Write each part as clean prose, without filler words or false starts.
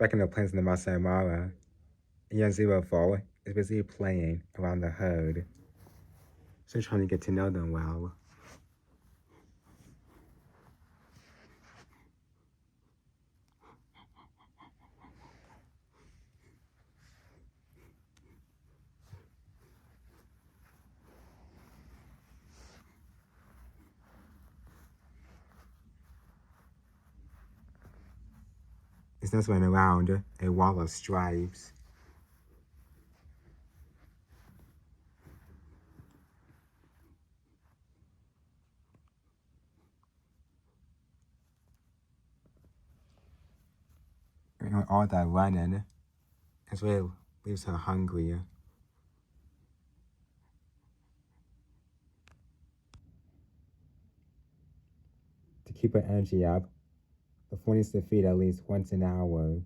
Back in the plains in the Masai Mara, a young 04 is busy playing around the herd, so trying to get to know them well. It's not running around a wall of stripes. And all that running is really leaves her hungry. To keep her energy up, the fawn needs to feed at least once an hour.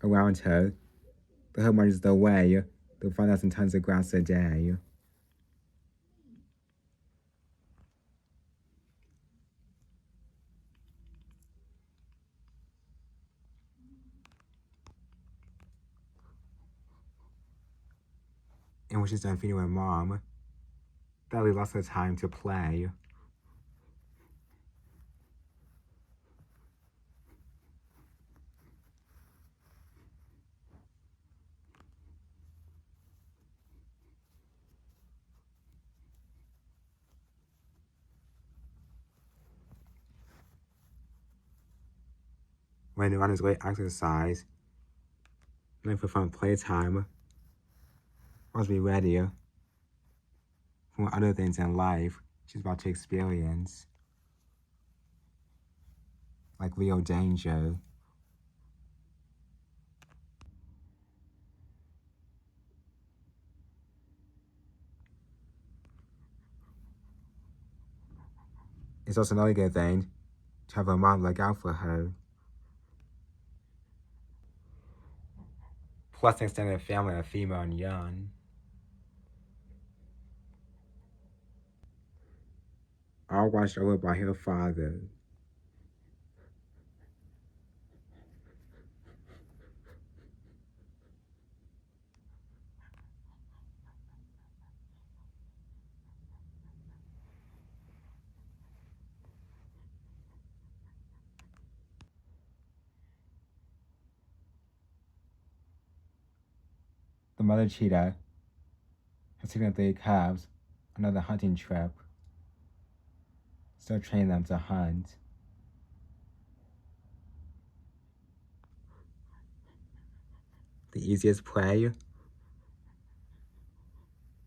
Around her, the herd marches their way through 5,000 tons of grass a day. And when she's done feeding her mom, that leaves lots of time to play. When the runner's great exercise, and for fun playtime, must be ready for other things in life she's about to experience, like real danger. It's also another good thing to have her mom look out for her. Plus an extended family of female and young. All watched over by her father. The mother cheetah has taken the 3 calves on another hunting trip, still training them to hunt. The easiest prey?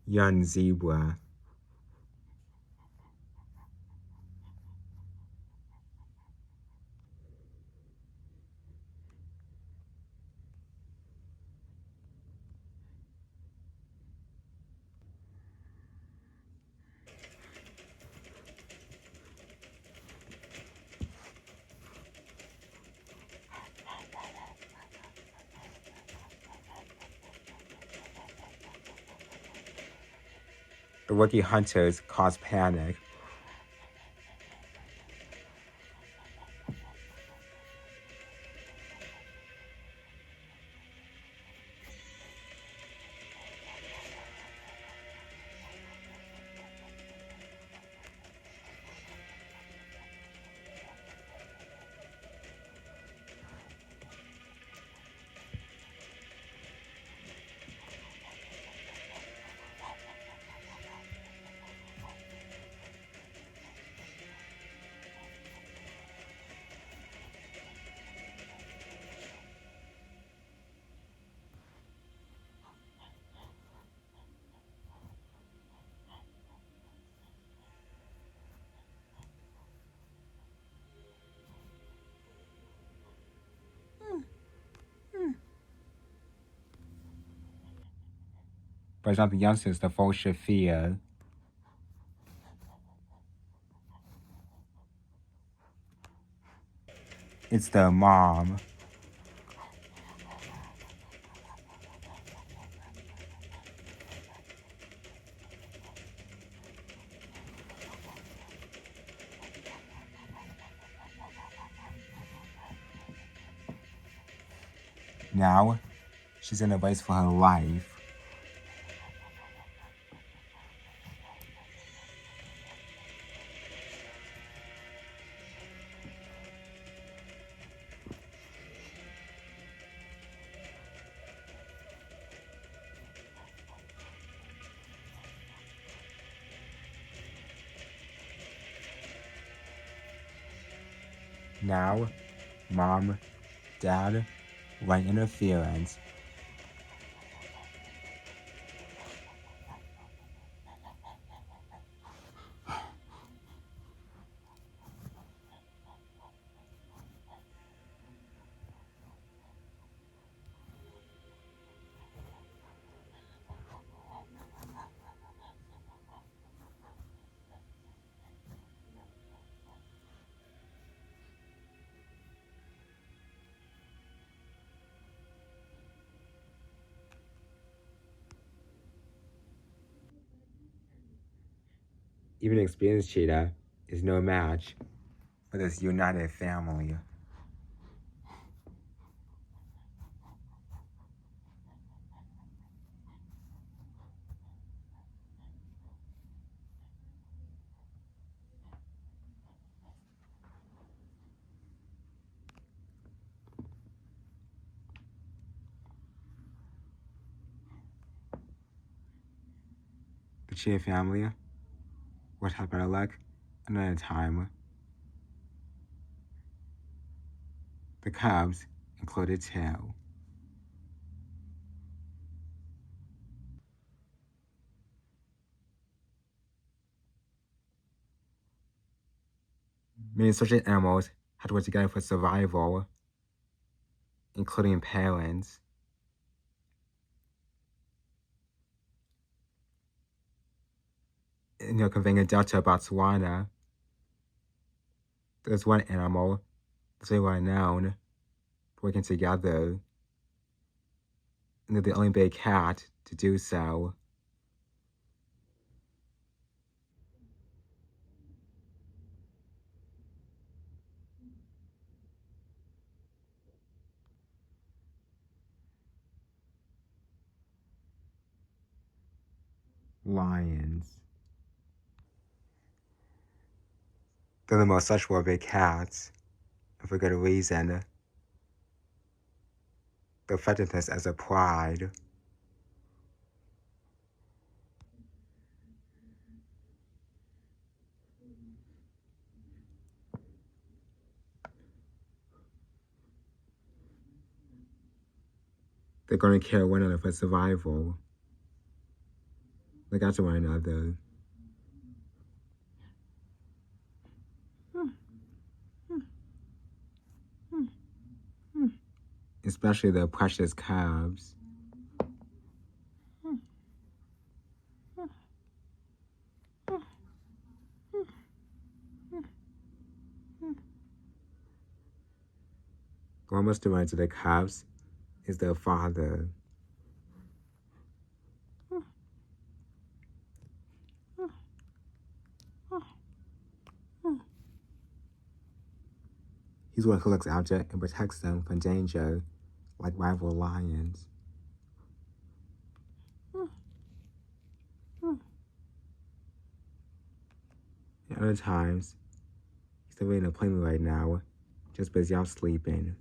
Young zebra. The rookie hunters cause panic. But it's not the youngsters the foes should fear. It's the mom. Now, she's in a race for her life. Now, Mom, Dad, right interference. Even experienced cheetah is no match for this united family. The cheetah family would have better luck another time. The cubs included too. Many social animals had to work together for survival, including parents. In the Convenient Delta, Botswana, there's one animal that's very well known for working together, and they're the only big cat to do so. Lions. They're the most sociable big cats, and for good reason. Their effectiveness as a pride. They're going to care one another for survival. Look out to one another. Especially the precious cubs. The one most devoted to the cubs is their father. He's one who looks after and protects them from danger, like rival lions. At other times, he's away in a plane right now, just busy out sleeping.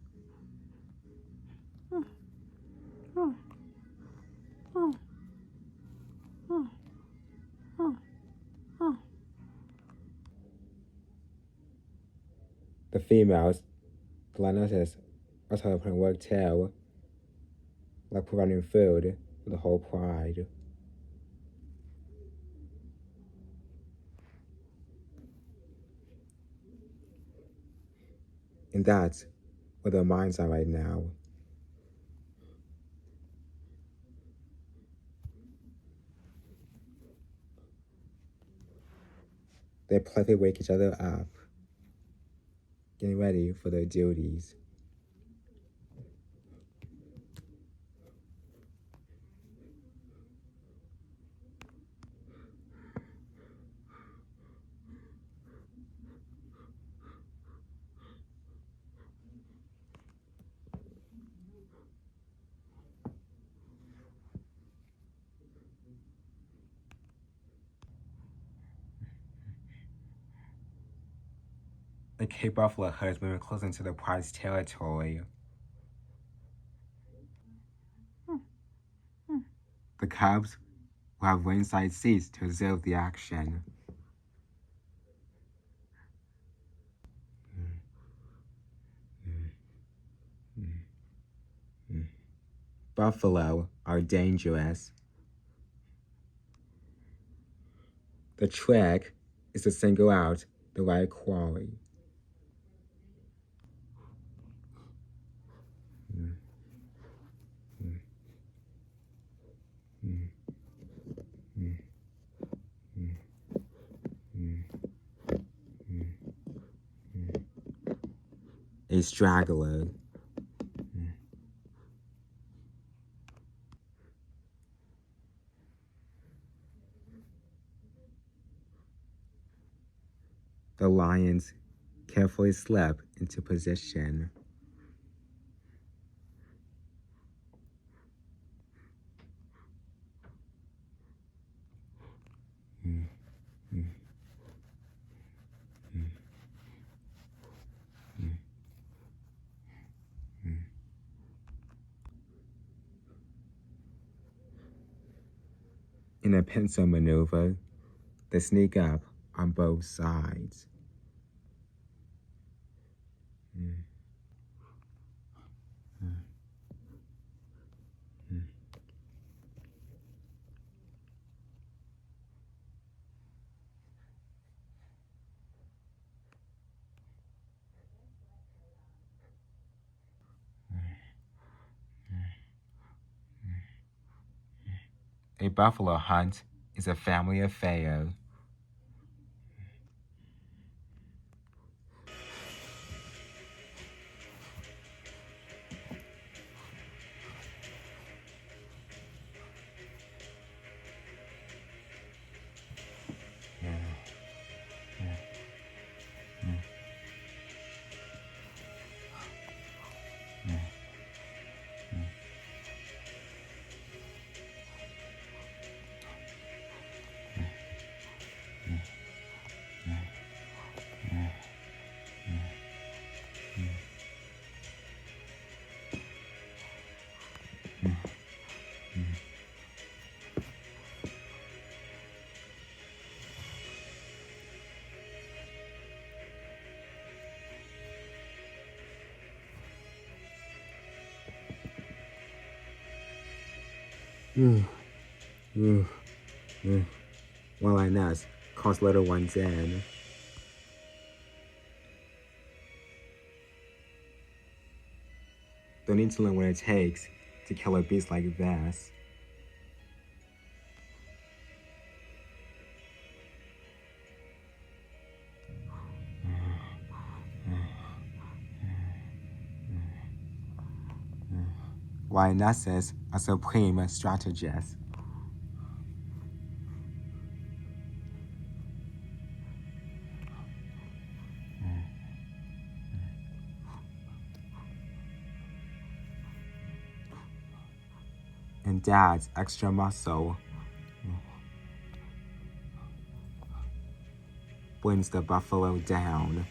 The females, the lionesses, also put in work too, like providing food for the whole pride. And that's where their minds are right now. They politely wake each other up, getting ready for their duties. The Cape Buffalo herds moving closer into the pride's territory. The cubs will have ringside seats to observe the action. Buffalo are dangerous. The trick is to single out the right quarry. A straggler. The lions carefully slip into position. In a pincer maneuver, they sneak up on both sides. A buffalo hunt is a family affair. Well, I nest calls little ones in. They need to learn what it takes to kill a beast like this. Lionesses are supreme strategists. And Dad's extra muscle brings the buffalo down.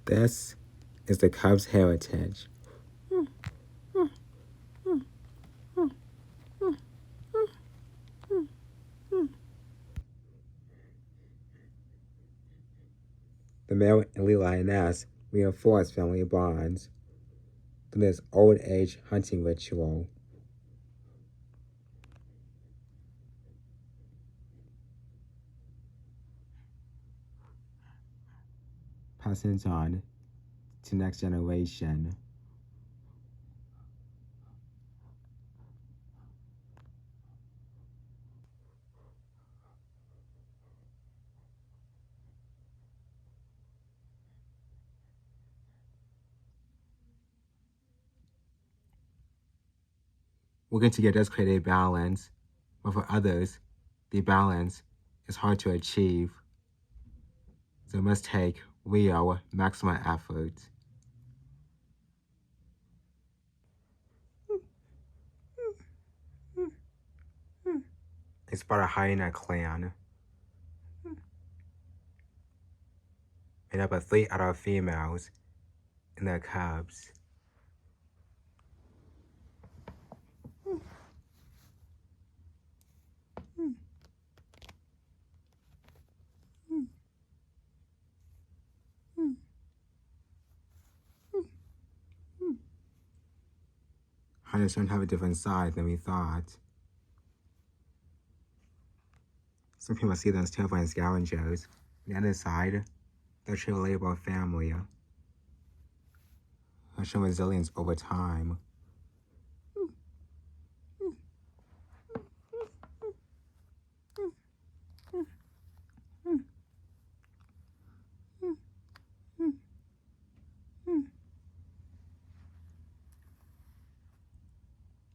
This is the cub's heritage. The male and the lioness reinforce family bonds through this old age hunting ritual. passing it on to next generation. Working together does create a balance, but for others, the balance is hard to achieve. So it must take real maximum effort. It's part of hyena clan, made up of 3 adult females and their cubs. Hyenas don't have a different side than we thought. Some people see them as terrifying scavengers. On the other side, they're a true relatable family. Have shown resilience over time.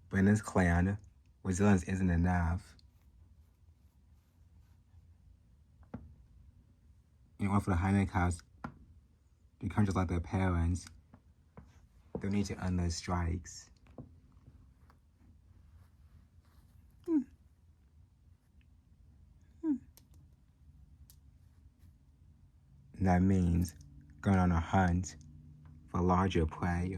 But in this clan, resilience isn't enough. In order for the hyena cubs to become just like their parents, they'll need to earn their strikes. And that means going on a hunt for larger prey.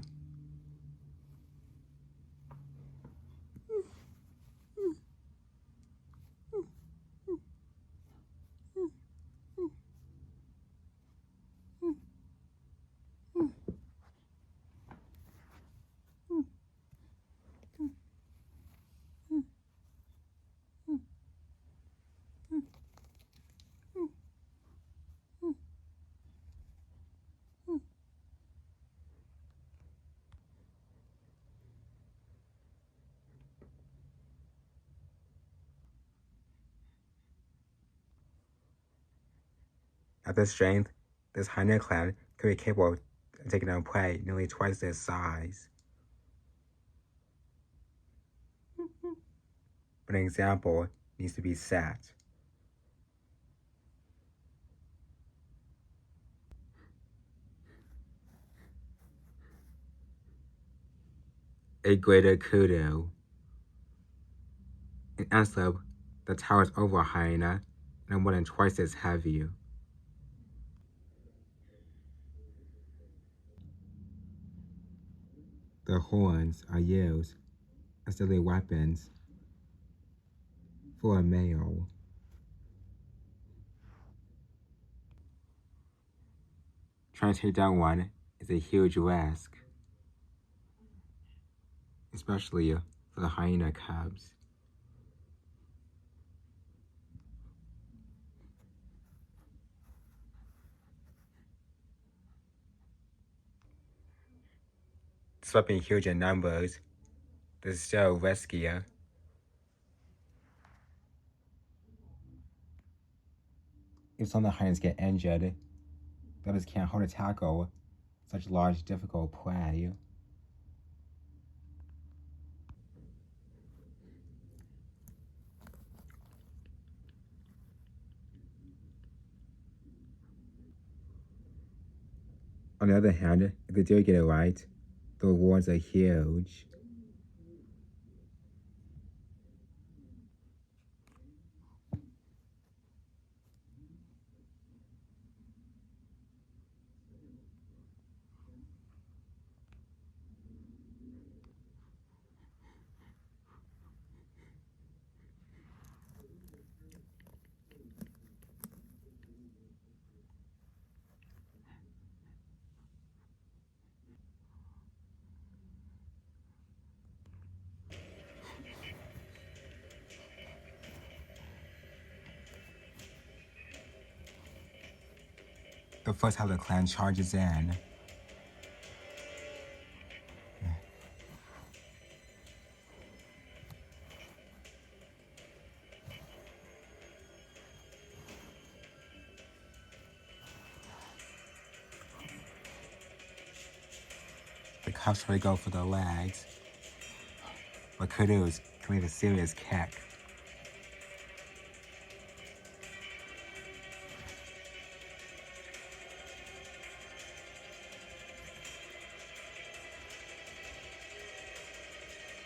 At this strength, this hyena clan could be capable of taking down prey nearly twice their size. But an example needs to be set. A greater kudu. An antelope that towers over a hyena and are more than twice as heavy. Their horns are used as deadly weapons for a male. Trying to take down one is a huge risk, especially for the hyena cubs. Despite being huge in numbers, they're still riskier. If some of the hyenas get injured, the others can't hold or tackle such large, difficult prey. On the other hand, if they do get it right, the rewards are huge. The first half of the clan charges in. The cubs try to go for the legs, but Kudu's committed a serious kick.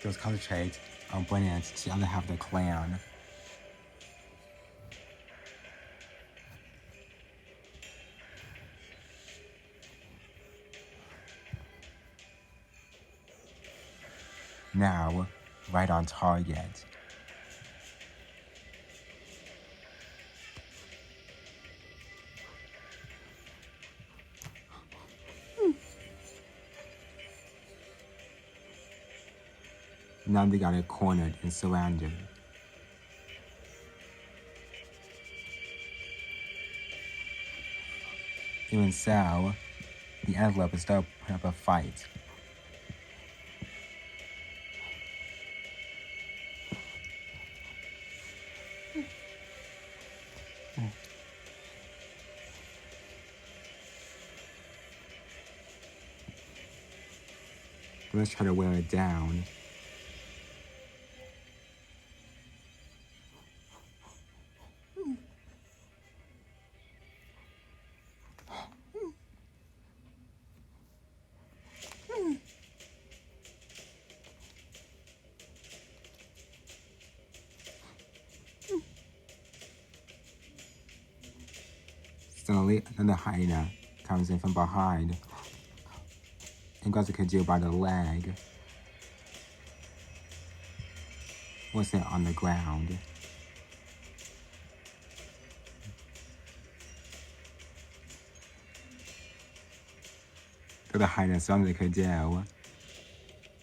Those concentrate on bringing it to the other half of the clan. Now, right on target. Now they got it cornered and surrounded. Even so, the antelope is still putting up a fight. Let's try to wear it down. Suddenly, another hyena comes in from behind and grabs the Kajou by the leg. Puts it on the ground. The other hyena surrounded the Kajou,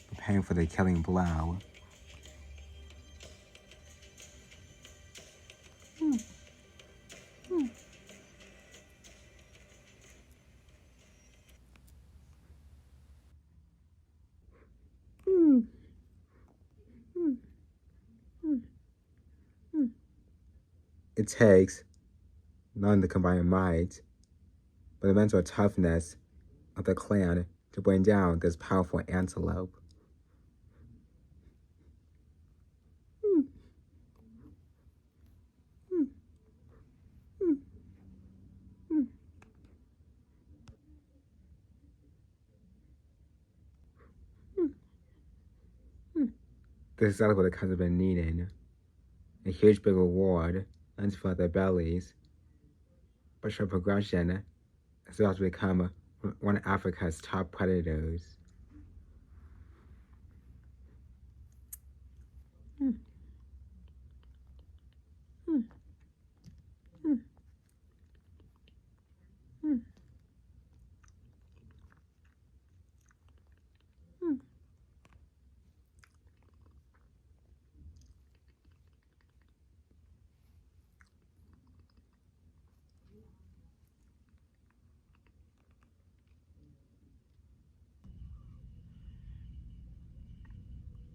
preparing for the killing blow. It takes not only the combined might, but the mental toughness of the clan to bring down this powerful antelope. This is exactly what the cubs have been needing. A huge big reward and to fill their bellies. But short progression is about to become one of Africa's top predators.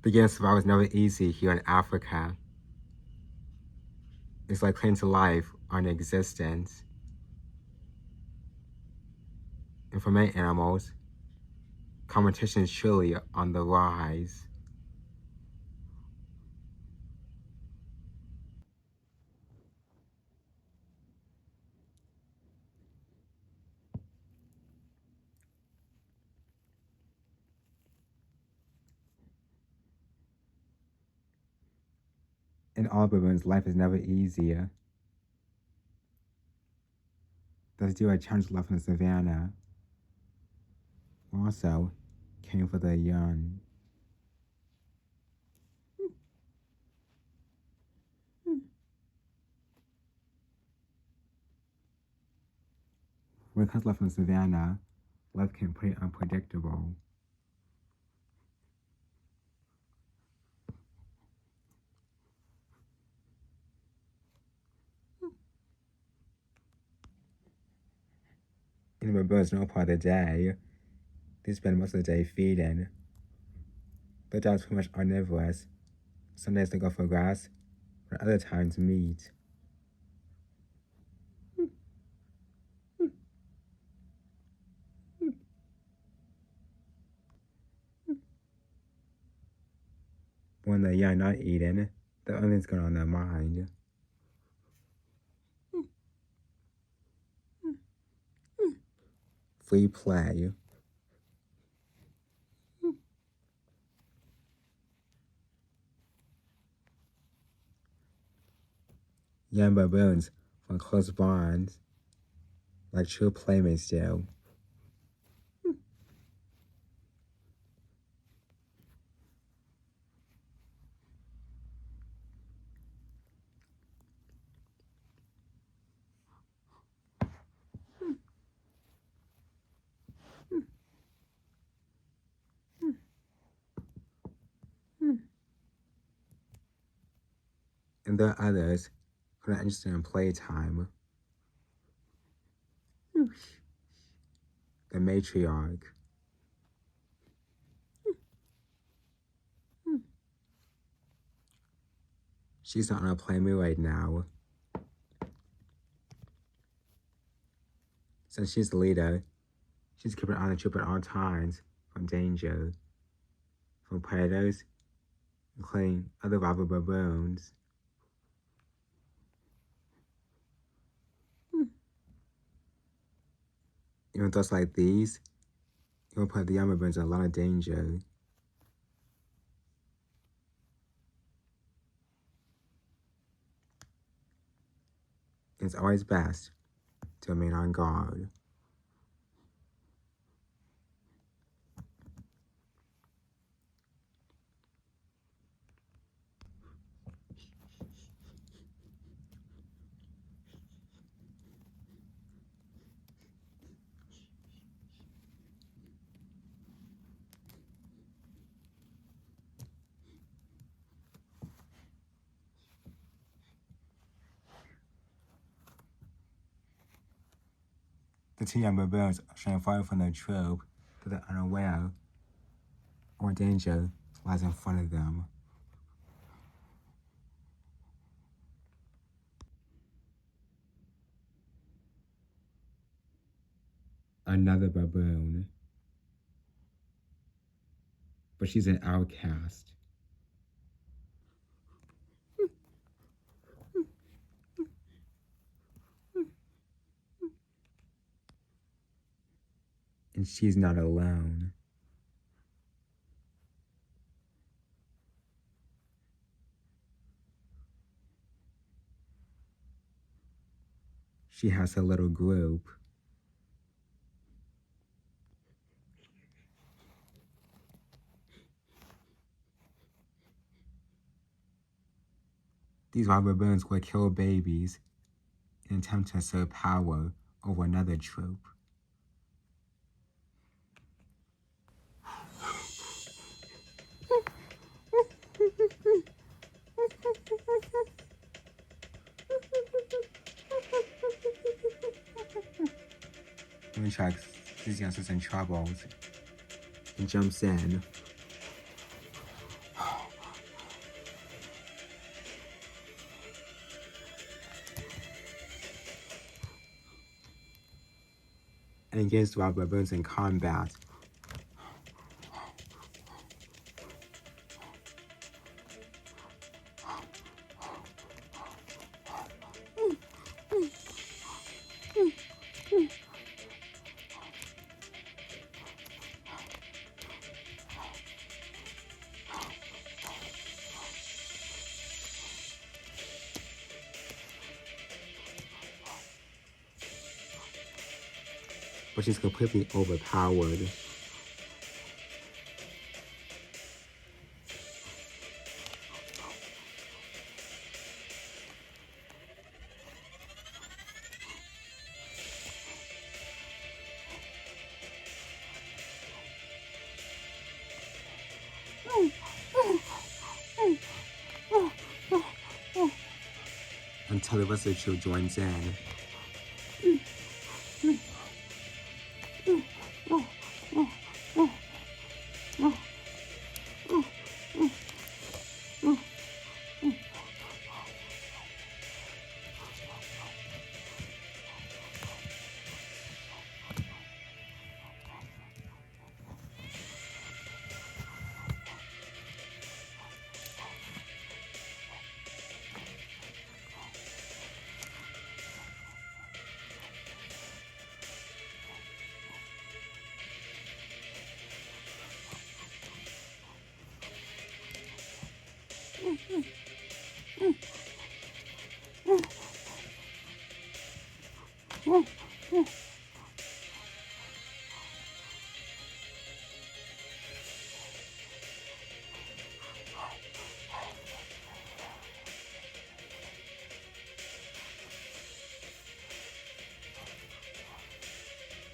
Beginning to survive is never easy here in Africa. It's like clinging to life or an existence. And for many animals, competition is truly on the rise. In all baboons, life is never easier. Those deer are challenged life in the savannah. Also, caring for their young. When it comes to life in the savannah, life can be pretty unpredictable. baboons no part of the day. They spend most of the day feeding. Their diet's pretty much omnivorous. Some days they go for grass, but other times meat. When they're young, not eating, the only thing's going on in their mind. Free play. Young baboons form close bonds, like true playmates do. And there are others who are not interested in playtime. The matriarch. She's not on a play mood right now. Since she's the leader, she's keeping on the troop at all times from danger, from predators, including other rival baboons. Even thoughts like these, it will put the young baboons in a lot of danger. It's always best to remain on guard. The two young baboons are trying to fire from their troop, but they're unaware or danger lies in front of them. Another baboon. But she's an outcast. And she's not alone. She has a little group. These wild baboons will kill babies in an attempt to assert power over another troop. One shark sees youngsters in troubles and jumps in. And engages wild baboons in combat. But she's completely overpowered. Until the rest of the troop joins in.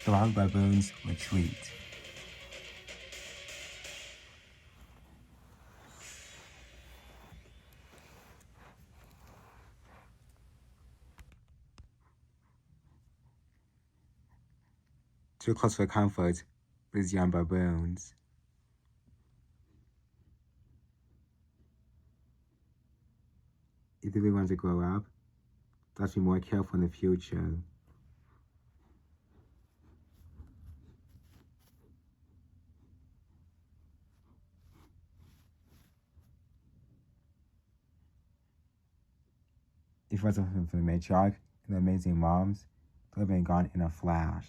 The wild baboons retreat. Too close for comfort with these young baboons. If they want to grow up, they have to be more careful in the future. If it wasn't for the matriarch and the amazing moms, they would have been gone in a flash.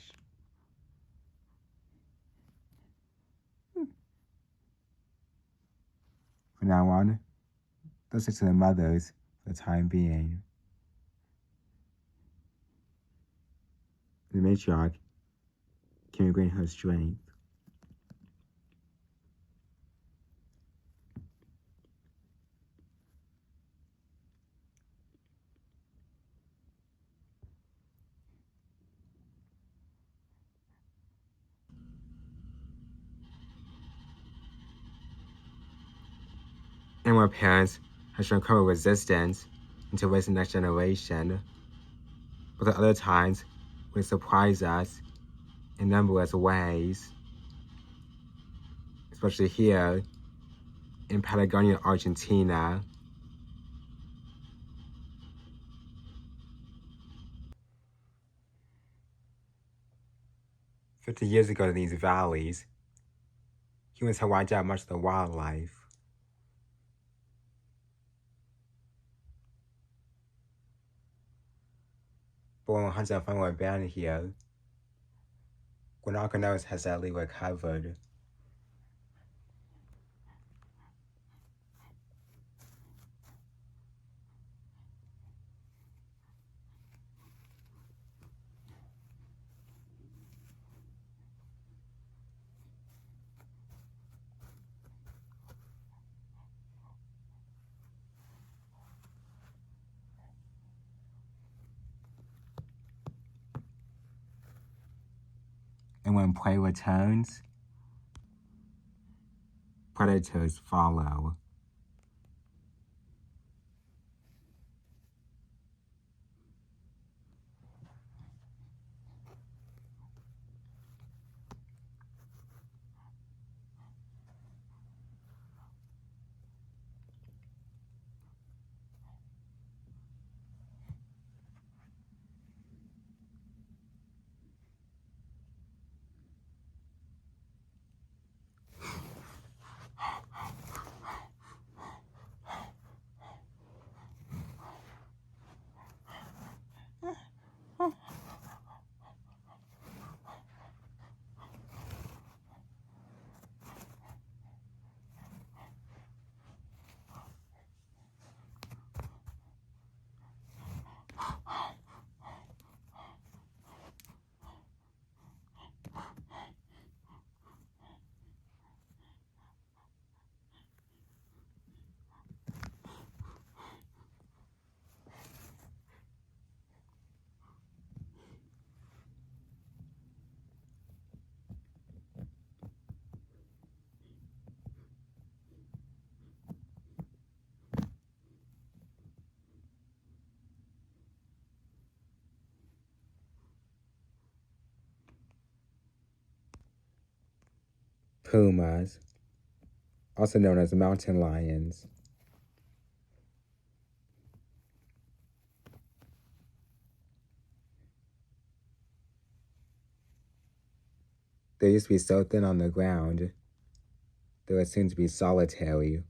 From now on, they'll stick to the mothers for the time being. The matriarch can regain her strength. Animal parents have shown incredible resistance into raising the next generation, but at other times will surprise us in numberless ways, especially here in Patagonia, Argentina. "50 years ago in these valleys, humans had wiped out much of the wildlife. But when hunting and farming were banned here, Guanacanos has sadly recovered. And when prey returns, predators follow. Pumas, also known as mountain lions. They used to be so thin on the ground, they were soon to be solitary.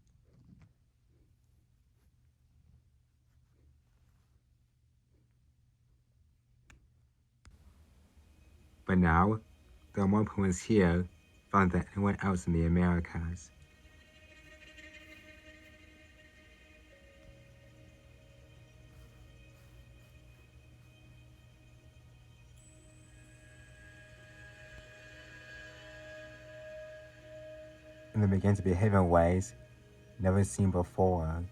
But now, there are more pumas here found than anyone else in the Americas. and they begin to behave in ways never seen before.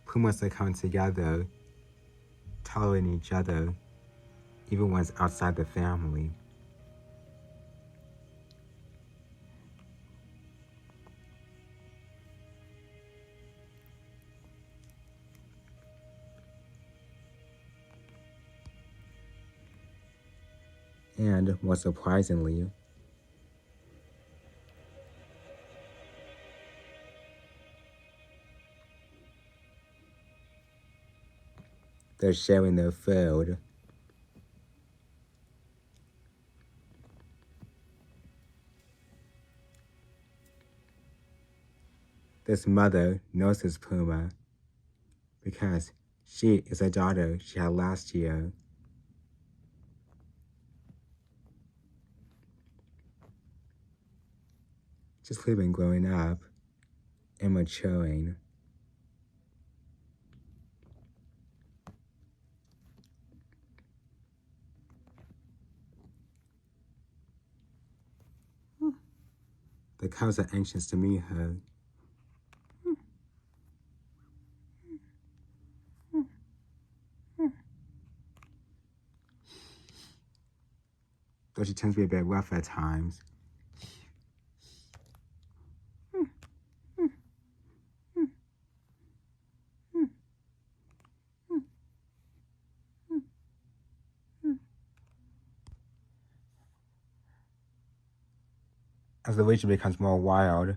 Pumas are coming together, tolerating each other, even when it's outside the family. And, more surprisingly, they're sharing their food. This mother knows this puma because she is a daughter she had last year. She's clearly been growing up and maturing. The cubs are anxious to meet her. Though she tends to be a bit rough at times. As the region becomes more wild,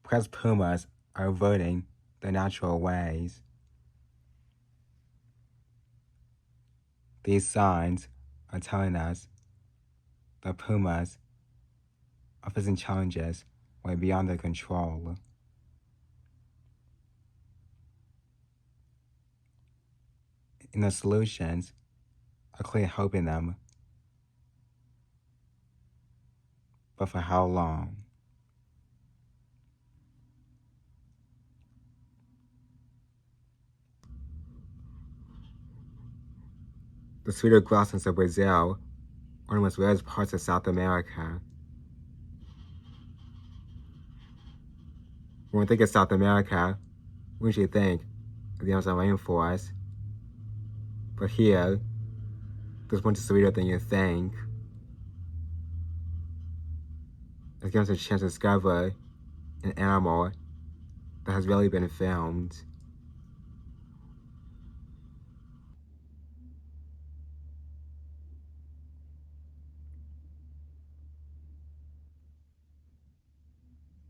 perhaps pumas are averting their natural ways. These signs are telling us that pumas are facing challenges way beyond their control. And the solutions are clearly helping them. But for how long? The sweeter grasslands of Brazil are the most rarest parts of South America. When we think of South America, we usually think of the Amazon rainforest. But here, there's much sweeter than you think. It gives us a chance to discover an animal that has rarely been filmed.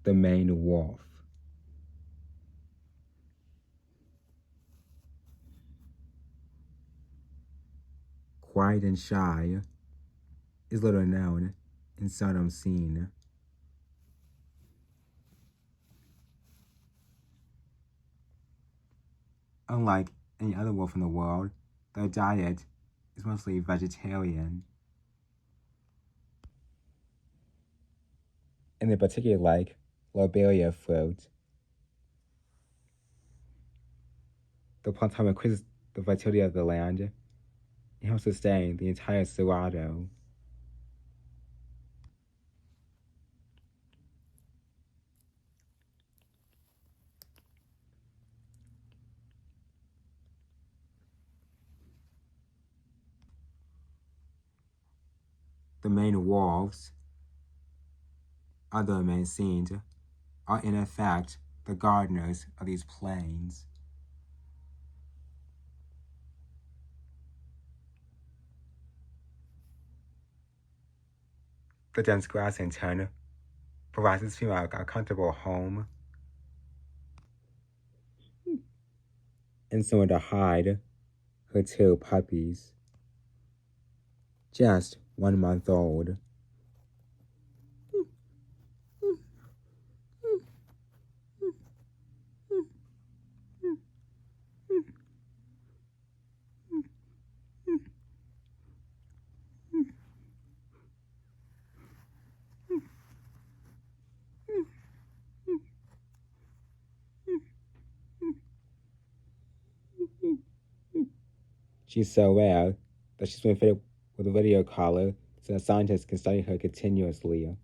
The Maine wolf. Quiet and shy, is little known and seldom seen. Unlike any other wolf in the world, their diet is mostly vegetarian. And they particularly like lobelia fruit. The plant type increases the fertility of the land and helps sustain the entire Cerrado. The Maine wolves, other main scenes, are in effect the gardeners of these plains. The dense grass in turn provides its female a comfortable home and somewhere to hide her two puppies, just 1 month old. She's so rare that she's been fitted with a video collar so that scientists can study her continuously.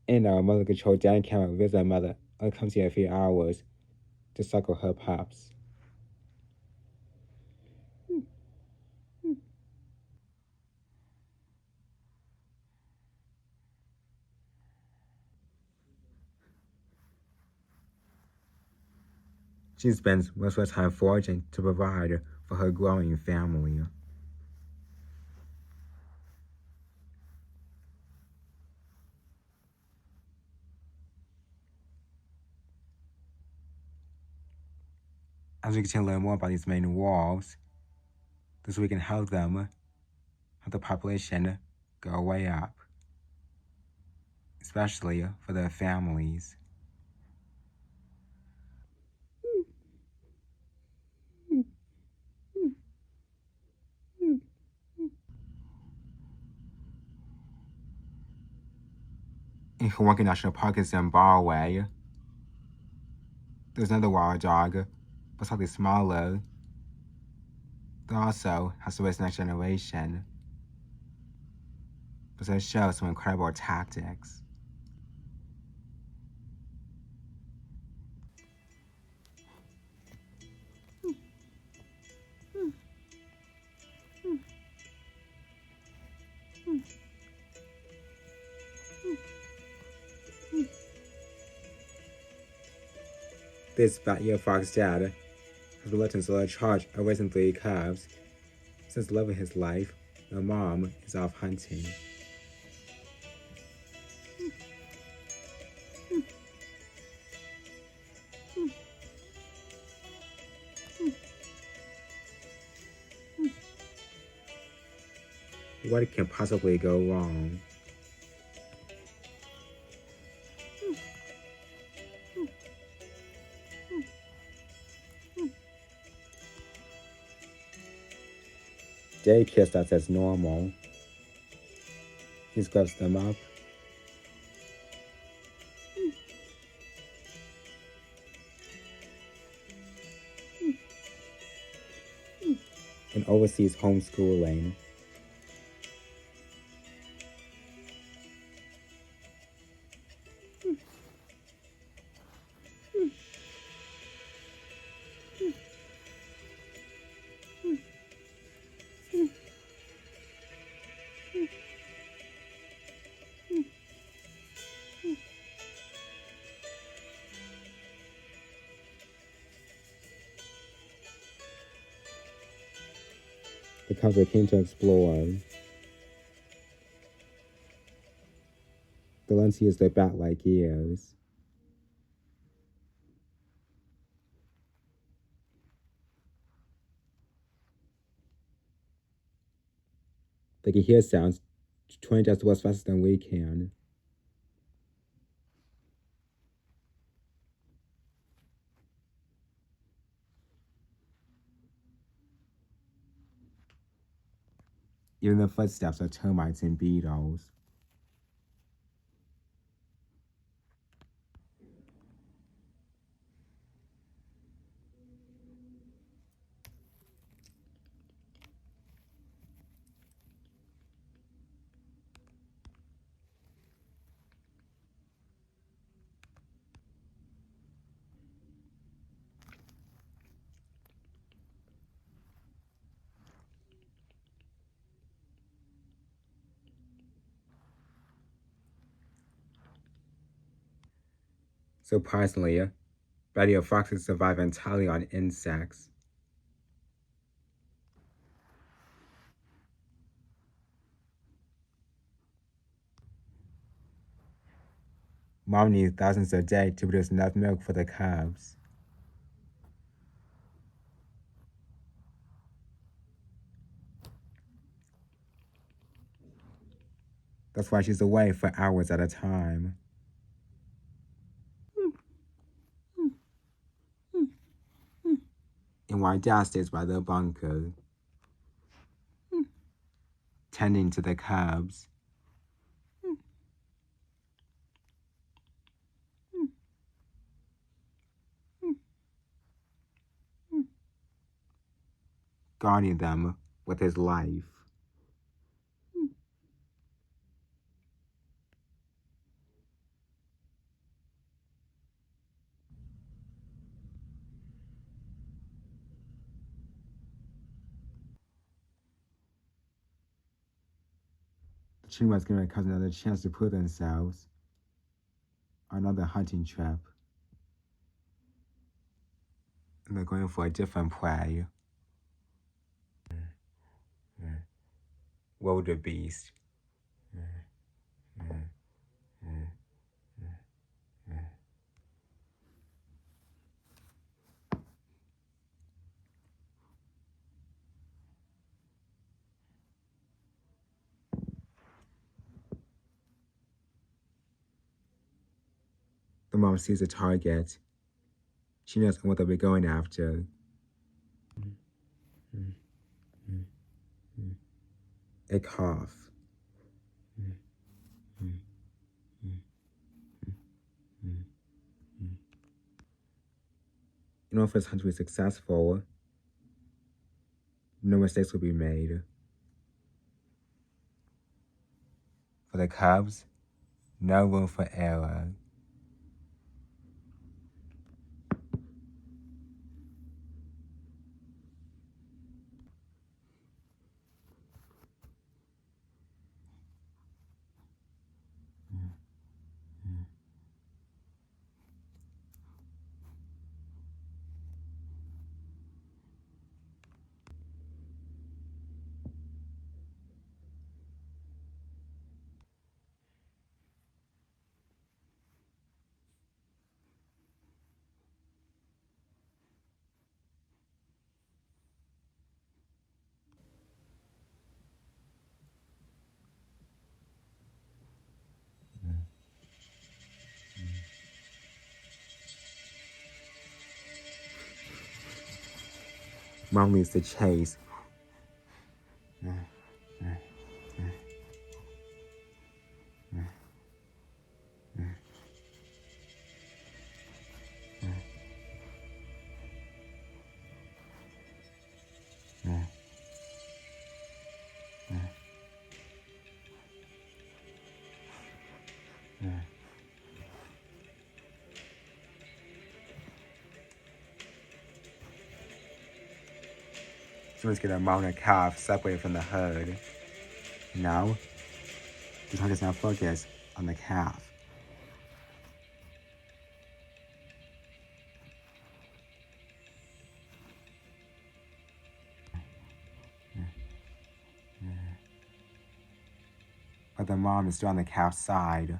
And our mother controlled Dan camera visits my mother only comes here a few hours to suckle her pups. She spends most of her time foraging to provide for her growing family. As we continue to learn more about these main wolves, this we can help them, help the population go way up, especially for their families. In Hawaii National Park in Zimbabwe, there's another wild dog, but slightly smaller, that also has to raise the next generation, but it shows some incredible tactics. This fat-eared fox dad has been left in sole charge of raising 3 cubs. Since the love of his life, the mom is off hunting. What can possibly go wrong? Daycare starts as normal. He scrubs them up. And oversees homeschooling. The cubs are keen to explore. The lens uses their bat-like ears. They can hear sounds 20 decibels faster than we can. Even the footsteps of termites and beetles. Surprisingly, radio foxes survive entirely on insects. Mom needs thousands a day to produce enough milk for the cubs. That's why she's away for hours at a time. And why Dad stays by the bunker, tending to the cubs. guarding them with his life. The chipmunks giving their cousin another chance to put themselves on another hunting trip. And they're going for a different prey. Wildebeest. The mom sees a target. She knows what they'll be going after. A calf. In order for this hunt to be successful, no mistakes will be made. For the cubs, no room for error. Mom leads the chase. She wants to get a mom and a calf separated from the herd. Now, the target's now focused on the calf. But the mom is still on the calf's side.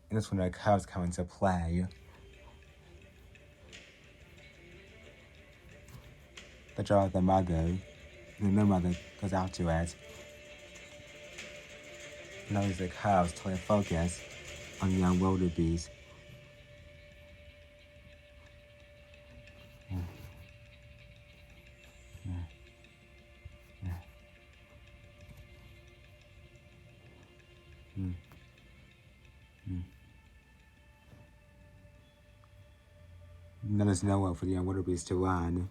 And that's when the cubs come into play. They draw the mother, and then the mother goes after it. Now the cubs totally focus on the young wildebeest. Now there's nowhere for the young wildebeest to run.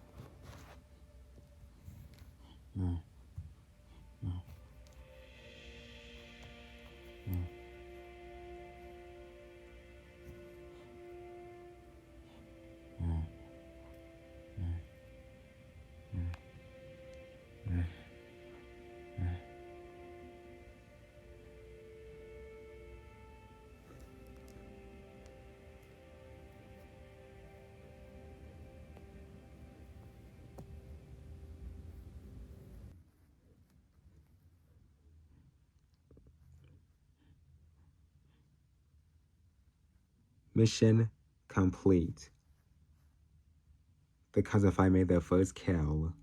Mission complete. The Kazafai made their first kill.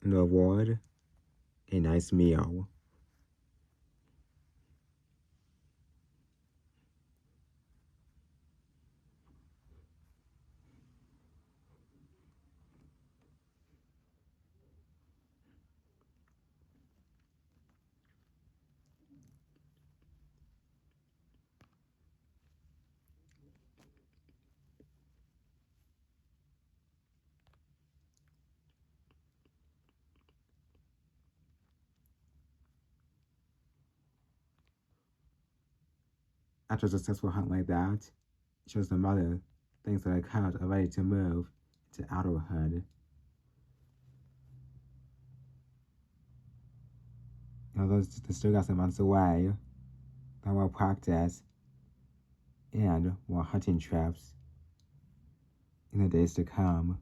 An reward, a nice meal. After a successful hunt like that, it shows the mother thinks that her cubs are ready to move to adulthood. Although they still got some months away, they will practice and more hunting trips in the days to come.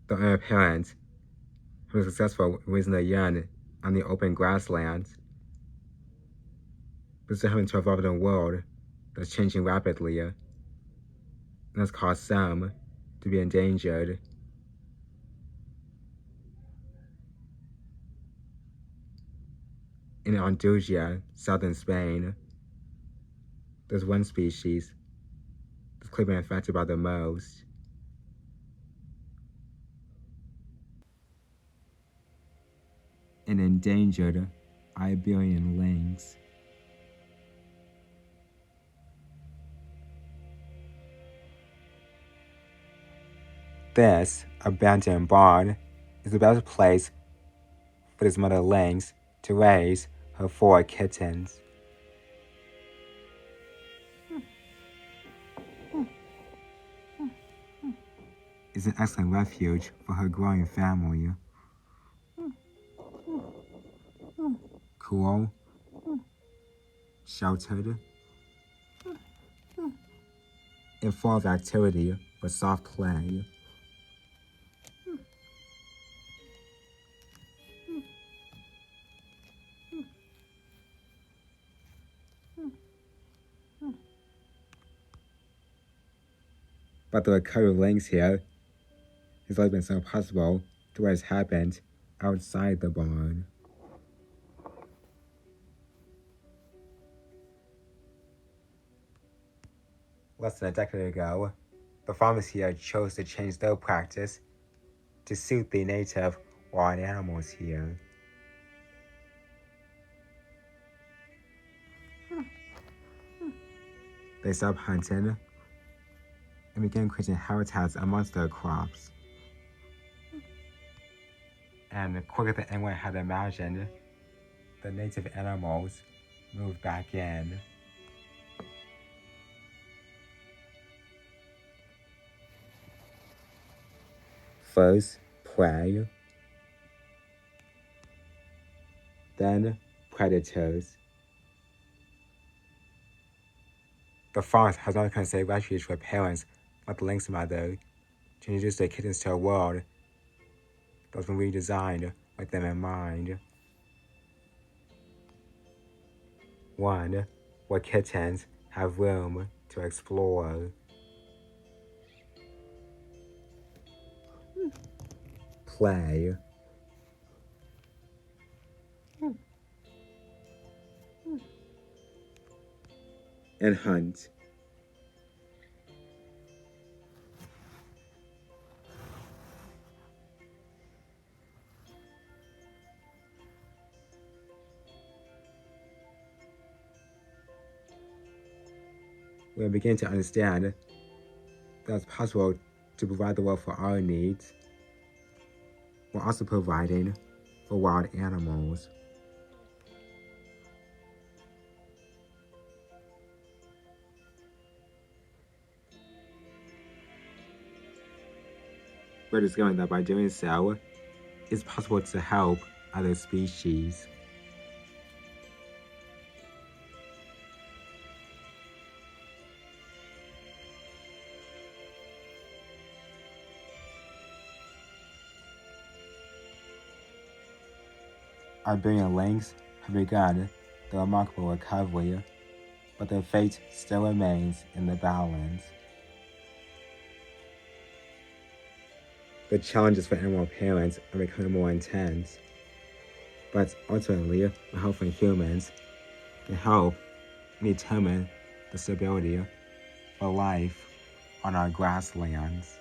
The other parent who was successful raising their young on the open grasslands, but still having to evolve in a world that's changing rapidly, and has caused some to be endangered. In Andalusia, southern Spain, there's one species that's clearly been affected by the most. An endangered Iberian lynx. This abandoned barn is the best place for this mother lynx to raise her 4 kittens. It's an excellent refuge for her growing family. Cool, sheltered, and full of activity for soft play. But the recovery of lynx here has always been so possible to what has happened outside the barn. Less than a decade ago, the farmers here chose to change their practice to suit the native wild animals here. They stopped hunting and began creating habitats amongst their crops. And quicker than anyone had imagined, the native animals moved back in. First, prey, then predators. The farms has always considered refuge for parents like the lynx mother to introduce their kittens to a world that's been redesigned with them in mind. One where kittens have room to explore. Play. And hunt. We are beginning to understand that it's possible to provide the world for our needs, while also providing for wild animals. We're discovering that by doing so, it's possible to help other species. Iberian lynx have begun their remarkable recovery, but their fate still remains in the balance. The challenges for animal parents are becoming more intense, but ultimately, the help from humans can help determine the stability for life on our grasslands.